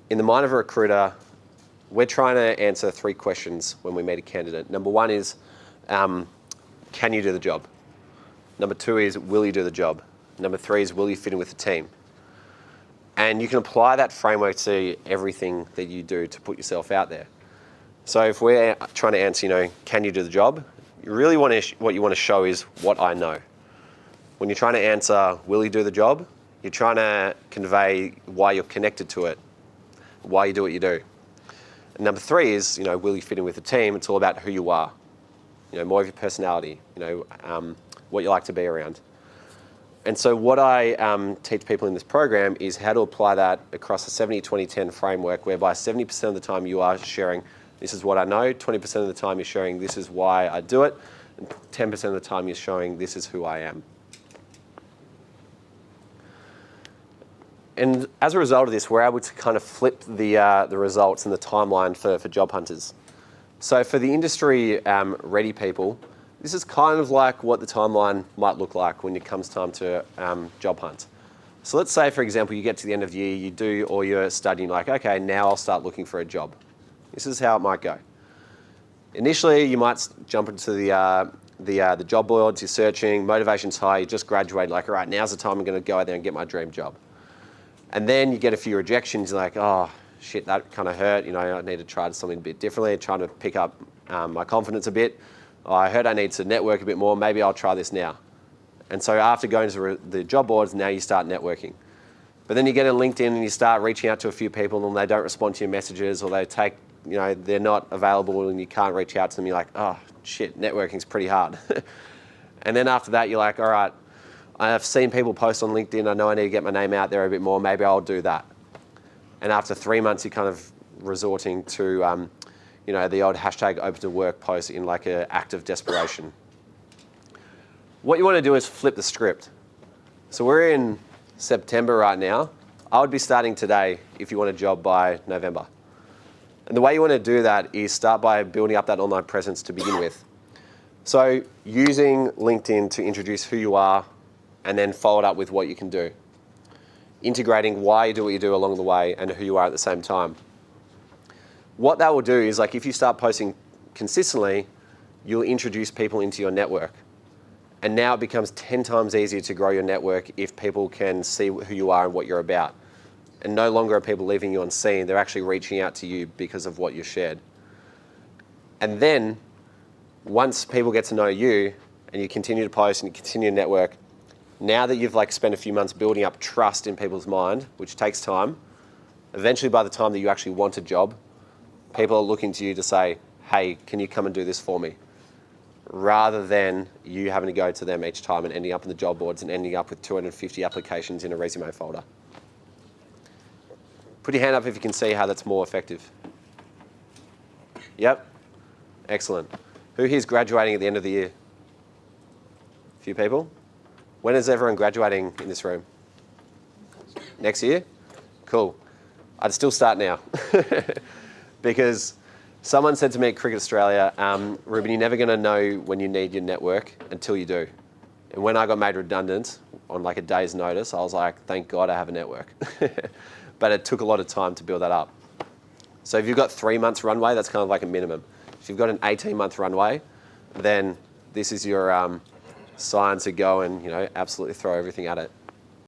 in the mind of a recruiter, we're trying to answer 3 questions when we meet a candidate. Number 1 is, can you do the job? Number 2 is, will you do the job? Number 3 is, will you fit in with the team? And you can apply that framework to everything that you do to put yourself out there. So if we're trying to answer, can you do the job? You really what you want to show is what I know. When you're trying to answer, will you do the job? You're trying to convey why you're connected to it, why you do what you do. And number 3 is, will you fit in with the team? It's all about who you are. More of your personality, what you like to be around. And so what I teach people in this program is how to apply that across a 70-20-10 framework, whereby 70% of the time you are sharing, this is what I know, 20% of the time you're sharing, this is why I do it, and 10% of the time you're showing, this is who I am. And as a result of this, we're able to kind of flip the results and the timeline for job hunters. So for the industry ready people, this is kind of like what the timeline might look like when it comes time to job hunt. So let's say, for example, you get to the end of the year, you do all your studying, like, okay, now I'll start looking for a job. This is how it might go. Initially, you might jump into the job boards, you're searching, motivation's high, you just graduated, like, all right, now's the time I'm going to go out there and get my dream job. And then you get a few rejections, you're like, oh, shit, that kind of hurt. I need to try something a bit differently, trying to pick up my confidence a bit. Oh, I heard I need to network a bit more, maybe I'll try this now. And so after going to the job boards, now you start networking. But then you get on LinkedIn and you start reaching out to a few people and they don't respond to your messages, or they take, they're not available and you can't reach out to them. You're like, oh, shit, networking's pretty hard. And then after that, you're like, all right, I've seen people post on LinkedIn. I know I need to get my name out there a bit more. Maybe I'll do that. And after 3 months, you're kind of resorting to, the old hashtag open to work post in like an act of desperation. What you want to do is flip the script. So we're in September right now. I would be starting today if you want a job by November. And the way you want to do that is start by building up that online presence to begin with. So using LinkedIn to introduce who you are and then follow it up with what you can do. Integrating why you do what you do along the way and who you are at the same time. What that will do is, like, if you start posting consistently, you'll introduce people into your network. And now it becomes 10 times easier to grow your network if people can see who you are and what you're about. And no longer are people leaving you unseen, they're actually reaching out to you because of what you shared. And then, once people get to know you, and you continue to post and you continue to network, now that you've spent a few months building up trust in people's mind, which takes time, eventually by the time that you actually want a job, people are looking to you to say, hey, can you come and do this for me? Rather than you having to go to them each time and ending up in the job boards and ending up with 250 applications in a resume folder. Put your hand up if you can see how that's more effective. Yep. Excellent. Who here's graduating at the end of the year? A few people? When is everyone graduating in this room? Next year? Cool. I'd still start now. Because someone said to me at Cricket Australia, Reuben, you're never going to know when you need your network until you do. And when I got made redundant on a day's notice, I was like, thank God I have a network. But it took a lot of time to build that up. So if you've got 3 months runway, that's kind of like a minimum. If you've got an 18-month runway, then this is your sign to go and absolutely throw everything at it.